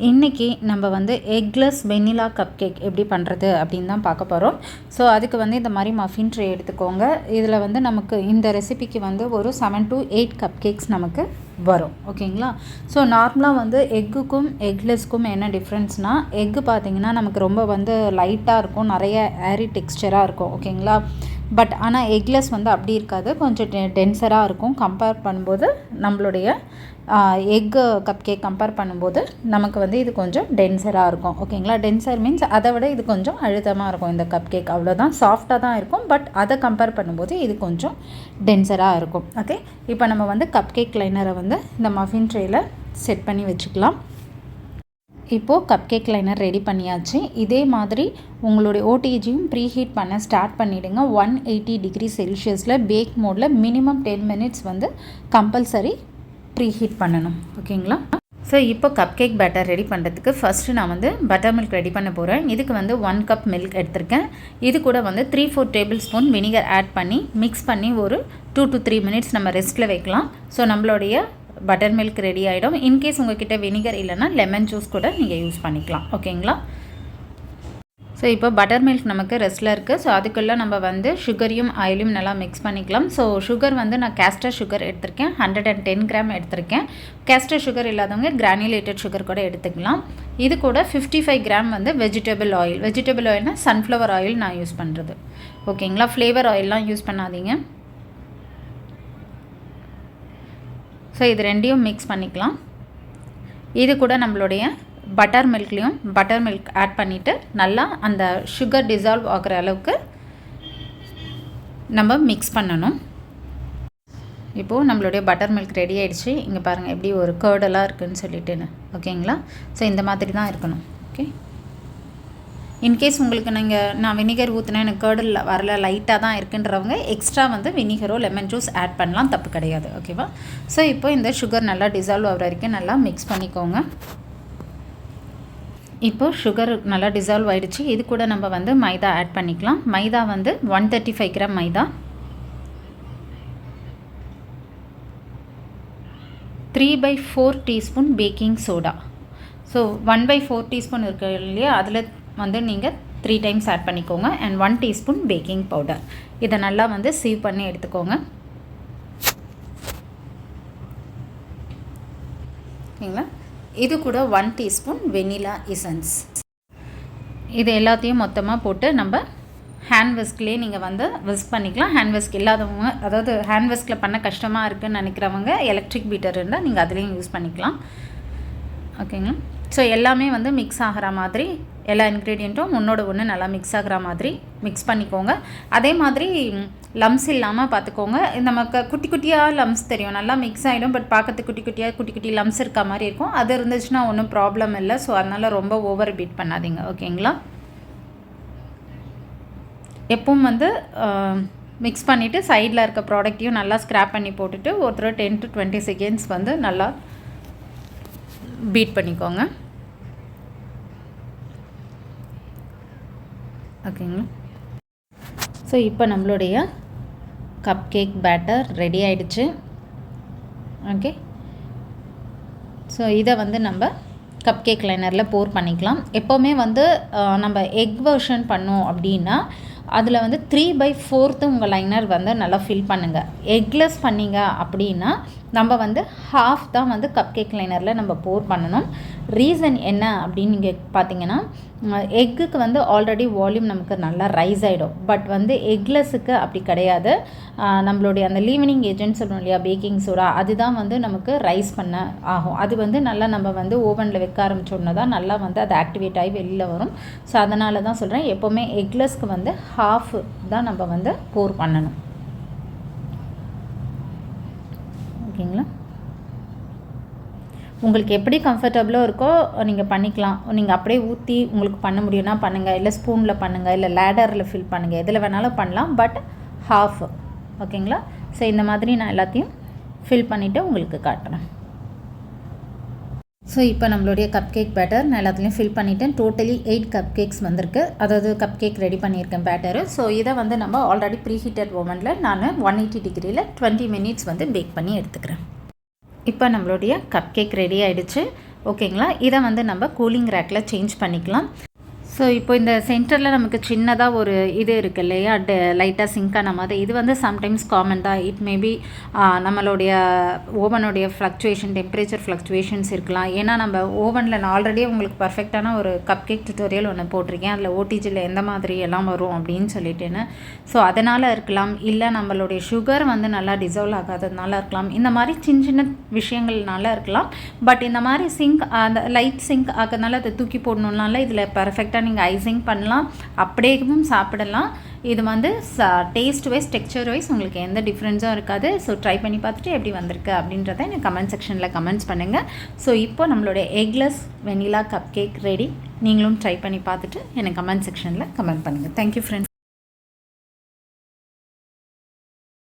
இன்றைக்கி நம்ம வந்து எக்லெஸ் வெண்ணிலா கப் கேக் எப்படி பண்ணுறது அப்படின்னு தான் பார்க்க போகிறோம். ஸோ அதுக்கு வந்து இந்த மாதிரி மஃபின் ட்ரே எடுத்துக்கோங்க. இதில் வந்து நமக்கு இந்த ரெசிபிக்கு வந்து ஒரு 7 to 8 கப் கேக்ஸ் நமக்கு வரும். ஓகேங்களா? ஸோ நார்மலாக வந்து எக்குக்கும் எக்லெஸ்க்கும் என்ன டிஃப்ரென்ஸ்னால், எக்கு பார்த்திங்கன்னா நமக்கு ரொம்ப வந்து லைட்டாக இருக்கும், நிறைய ஏரி டெக்ஸ்சராக இருக்கும். ஓகேங்களா? பட் ஆனால் எக்லெஸ் வந்து அப்படி இருக்காது, கொஞ்சம் டென்சராக இருக்கும். கம்பேர் பண்ணும்போது நம்மளுடைய எக்கு கப் கேக் கம்பேர் பண்ணும்போது நமக்கு வந்து இது கொஞ்சம் டென்சராக இருக்கும். ஓகேங்களா? டென்சர் மீன்ஸ் அதை விட இது கொஞ்சம் அழுத்தமாக இருக்கும் இந்த கப் கேக். அவ்வளோதான், சாஃப்டாக தான் இருக்கும். பட் அதை கம்பேர் பண்ணும்போது இது கொஞ்சம் டென்சராக இருக்கும். ஓகே, இப்போ நம்ம வந்து கப் கேக் லைனரை வந்து இந்த மஃபின் ட்ரேயில் செட் பண்ணி வச்சுக்கலாம். இப்போது கப் கேக் லைனர் ரெடி பண்ணியாச்சு. இதே மாதிரி உங்களுடைய ஓடிஜியும் ப்ரீஹீட் பண்ண ஸ்டார்ட் பண்ணிவிடுங்க. 180 டிகிரி செல்சியஸில் பேக் மோடில் மினிமம் 10 மினிட்ஸ் வந்து கம்பல்சரி ப்ரீஹீட் பண்ணணும். ஓகேங்களா? ஸோ இப்போ கப் கேக் பேட்டர் ரெடி பண்ணுறதுக்கு ஃபஸ்ட்டு நான் வந்து பட்டர் மில்க் ரெடி பண்ண போகிறேன். இதுக்கு வந்து 1 கப் மில்க் எடுத்திருக்கேன். இது கூட வந்து 3-4 டேபிள் ஸ்பூன் வினிகர் ஆட் பண்ணி மிக்ஸ் பண்ணி ஒரு 2 to 3 மினிட்ஸ் நம்ம ரெஸ்ட்டில் வைக்கலாம். ஸோ நம்மளுடைய பட்டர் மில்க் ரெடி ஆகிடும். இன்கேஸ் உங்கள்கிட்ட வினிகர் இல்லைன்னா லெமன் ஜூஸ் கூட நீங்கள் யூஸ் பண்ணிக்கலாம். ஓகேங்களா? ஸோ இப்போ பட்டர் மில்க் நமக்கு ரெஸ்ட்டில் இருக்குது. ஸோ அதுக்குள்ளே நம்ம வந்து சுகரையும் ஆயிலையும் நல்லா மிக்ஸ் பண்ணிக்கலாம். ஸோ சுகர் வந்து நான் கேஸ்டர் சுகர் எடுத்திருக்கேன், 110 கிராம் எடுத்திருக்கேன். கேஸ்டர் சுகர் இல்லாதவங்க கிரானியூலேட்டட் சுகர் கூட எடுத்துக்கலாம். இது கூட 55 கிராம் வந்து வெஜிடபிள் ஆயில்னால் சன்ஃப்ளவர் ஆயில் நான் யூஸ் பண்ணுறது. ஓகேங்களா? ஃப்ளேவர் ஆயிலெலாம் யூஸ் பண்ணாதீங்க. ஸோ இது ரெண்டையும் மிக்ஸ் பண்ணிக்கலாம். இது கூட நம்மளுடைய பட்டர் மில்க்லேயும் பட்டர் மில்க் ஆட் பண்ணிவிட்டு நல்லா அந்த சுகர் டிசால்வ் ஆகிற அளவுக்கு நம்ம மிக்ஸ் பண்ணணும். இப்போது நம்மளுடைய பட்டர் மில்க் ரெடி ஆகிடுச்சு. இங்கே பாருங்கள் எப்படி ஒரு கர்டெல்லாம் இருக்குதுன்னு சொல்லிட்டுன்னு. ஓகேங்களா? ஸோ இந்த மாதிரி தான் இருக்கணும். ஓகே, இன்கேஸ் உங்களுக்கு நான் வினிகர் ஊற்றினா எனக்கு கர்டில் வரல, லைட்டாக தான் இருக்குன்றவங்க எக்ஸ்ட்ரா வந்து வினிகரோ லெமன் ஜூஸ் ஆட் பண்ணலாம், தப்பு கிடையாது. ஓகேவா? ஸோ இப்போ இந்த சுகர் நல்லா டிசால்வ் ஆகிற வரைக்கும் நல்லா மிக்ஸ் பண்ணிக்கோங்க. இப்போது சுகர் நல்லா டிசால்வ் ஆகிடுச்சு. இது கூட நம்ம வந்து மைதா ஆட் பண்ணிக்கலாம். மைதா வந்து 135 கிராம் மைதா, 3/4 teaspoon baking soda. So 1/4 teaspoon இருக்கு இல்லையா, அதில் வந்து நீங்கள் 3 டைம்ஸ் ஆட் பண்ணிக்கோங்க. And 1 teaspoon baking powder. இதை நல்லா வந்து சீவ் பண்ணி எடுத்துக்கோங்க. ஓகேங்களா? இது கூட 1 டீஸ்பூன் வெனிலா எசன்ஸ். இது எல்லாத்தையும் மொத்தமாக போட்டு நம்ம ஹேண்ட் விஸ்க்லேயே நீங்கள் வந்து விஸ்க் பண்ணிக்கலாம். ஹேண்ட் விஸ்க் இல்லாதவங்க, அதாவது ஹேண்ட் விஸ்கில் பண்ண கஷ்டமாக இருக்குதுன்னு நினைக்கிறவங்க எலக்ட்ரிக் பீட்டர் இருந்தால் நீங்கள் அதுலேயும் யூஸ் பண்ணிக்கலாம். ஓகேங்களா? ஸோ எல்லாமே வந்து மிக்ஸ் ஆகிற மாதிரி எல்லா இன்க்ரீடியண்ட்டும் ஒன்று நல்லா மிக்ஸ் ஆகிற மாதிரி மிக்ஸ் பண்ணிக்கோங்க. அதே மாதிரி லம்ஸ் இல்லாமல் பார்த்துக்கோங்க. நமக்கு குட்டி குட்டியாக லம்ஸ் தெரியும், நல்லா மிக்ஸ் ஆகிடும். பட் பார்க்கறதுக்கு குட்டி குட்டி லம்ஸ் இருக்க மாதிரி இருக்கும். அது இருந்துச்சுன்னா ஒன்றும் ப்ராப்ளம் இல்லை. ஸோ அதனால் ரொம்ப ஓவர் பீட் பண்ணாதீங்க. ஓகேங்களா? எப்பவும் வந்து மிக்ஸ் பண்ணிவிட்டு சைடில் இருக்க ப்ராடக்ட்டையும் நல்லா ஸ்க்ராப் பண்ணி போட்டுட்டு ஒருத்தர் 10 to 20 செகண்ட்ஸ் வந்து நல்லா பீட் பண்ணிக்கோங்க. ஓகேங்களா? ஸோ இப்போ நம்மளுடைய கப் கேக் பேட்டர் ரெடி ஆகிடுச்சு. ஓகே, ஸோ இதை வந்து நம்ம கப் கேக் லைனரில் போர் பண்ணிக்கலாம். எப்போவுமே வந்து நம்ம எக் வெர்ஷன் பண்ணோம் அப்படின்னா அதில் வந்து 3/4 உங்கள் லைனர் வந்து நல்லா ஃபில் பண்ணுங்கள். எக்லெஸ் பண்ணிங்க அப்படின்னா நம்ம வந்து ஹாஃப் தான் வந்து கப் கேக் லைனரில் நம்ம போர் பண்ணணும். ரீசன் என்ன அப்படின்னு நீங்கள் பார்த்தீங்கன்னா, எக்குக்கு வந்து ஆல்ரெடி வால்யூம் நமக்கு நல்லா ரைஸ் ஆகிடும். பட் வந்து எக்லெஸ்ஸுக்கு அப்படி கிடையாது. நம்மளுடைய அந்த லீவனிங் ஏஜென்ட் சொல்லணும் இல்லையா, பேக்கிங் சோடா, அதுதான் வந்து நமக்கு ரைஸ் பண்ண ஆகும். அது வந்து நல்லா நம்ம வந்து ஓவனில் வைக்க ஆரம்பிச்சோன்னா தான் நல்லா வந்து அது ஆக்டிவேட் ஆகி வெளியில் வரும். ஸோ அதனால தான் சொல்கிறேன், எப்போவுமே எக்லெஸ்க்கு வந்து ஹாஃப் தான் நம்ம வந்து போர் பண்ணணும். ஓகேங்களா? உங்களுக்கு எப்படி கம்ஃபர்டபுளாக இருக்கோ நீங்கள் பண்ணிக்கலாம். நீங்கள் அப்படியே ஊற்றி உங்களுக்கு பண்ண முடியும்னா பண்ணுங்கள், இல்லை ஸ்பூனில் பண்ணுங்கள், இல்லை லேடரில் ஃபில் பண்ணுங்கள், எதில் வேணாலும் பண்ணலாம். But half. ஓகேங்களா? ஸோ இந்த மாதிரி நான் எல்லாத்தையும் ஃபில் பண்ணிவிட்டு உங்களுக்கு காட்டுறேன். ஸோ இப்போ நம்மளுடைய கப் கேக் பேட்டர் நான் எல்லாத்துலேயும் ஃபில் பண்ணிவிட்டேன். டோட்டலி 8 கப் கேக்ஸ் வந்திருக்கு, அதாவது கப் கேக் ரெடி பண்ணியிருக்கேன் பேட்டரு. ஸோ இதை வந்து நம்ம ஆல்ரெடி ப்ரீஹீட்டட் ஓவனில் நான் 180 டிகிரியில் 20 மினிட்ஸ் வந்து பேக் பண்ணி எடுத்துக்கிறேன். இப்போ நம்மளுடைய கப் கேக் ரெடி ஆகிடுச்சு. ஓகேங்களா. இதை வந்து நம்ம கூலிங் ரேக்கில் சேஞ்ச் பண்ணிக்கலாம். ஸோ இப்போ இந்த சென்டரில் நமக்கு சின்னதாக ஒரு இது இருக்குது இல்லையா, லைட்டாக சிங்கான மாதிரி. இது வந்து சம்டைம்ஸ் காமன் தான். இட் மேபி நம்மளுடைய ஓவனுடைய ஃப்ளக்சுவேஷன், டெம்பரேச்சர் ஃப்ளக்சுவேஷன்ஸ் இருக்கலாம். ஏன்னா நம்ம ஓவனில் நான் ஆல்ரெடி உங்களுக்கு பர்ஃபெக்டான ஒரு கப் கேக் டியூட்டோரியல் ஒன்று போட்டிருக்கேன். அதில் ஓடிஜியில் எந்த மாதிரி எல்லாம் வரும் அப்படின்னு சொல்லிட்டேன்னு. ஸோ அதனால் இருக்கலாம், இல்லை நம்மளுடைய சுகர் வந்து நல்லா டிசால்வ் ஆகாததுனால இருக்கலாம். இந்த மாதிரி சின்ன சின்ன விஷயங்கள்னால இருக்கலாம். பட் இந்த மாதிரி சிங்க், அந்த லைட் சிங்க் ஆகிறதுனால அதை தூக்கி போடணுன்னால இதில் பர்ஃபெக்டாக நீங்கள் ஐசிங் பண்ணலாம், அப்படியேவும் சாப்பிடலாம். இது வந்து டேஸ்ட் வைஸ், டெக்ஸ்சர் வைஸ் உங்களுக்கு எந்த டிஃப்ரென்ஸும் இருக்காது. ஸோ ட்ரை பண்ணி பார்த்துட்டு எப்படி வந்திருக்கு அப்படின்றத எனக்கு கமெண்ட் செக்ஷனில் கமெண்ட்ஸ் பண்ணுங்கள். ஸோ இப்போ நம்மளுடைய eggless vanilla cup cake ready. நீங்களும் ட்ரை பண்ணி பார்த்துட்டு எனக்கு கமெண்ட் செக்ஷனில் கமெண்ட் பண்ணுங்கள். Thank you friends.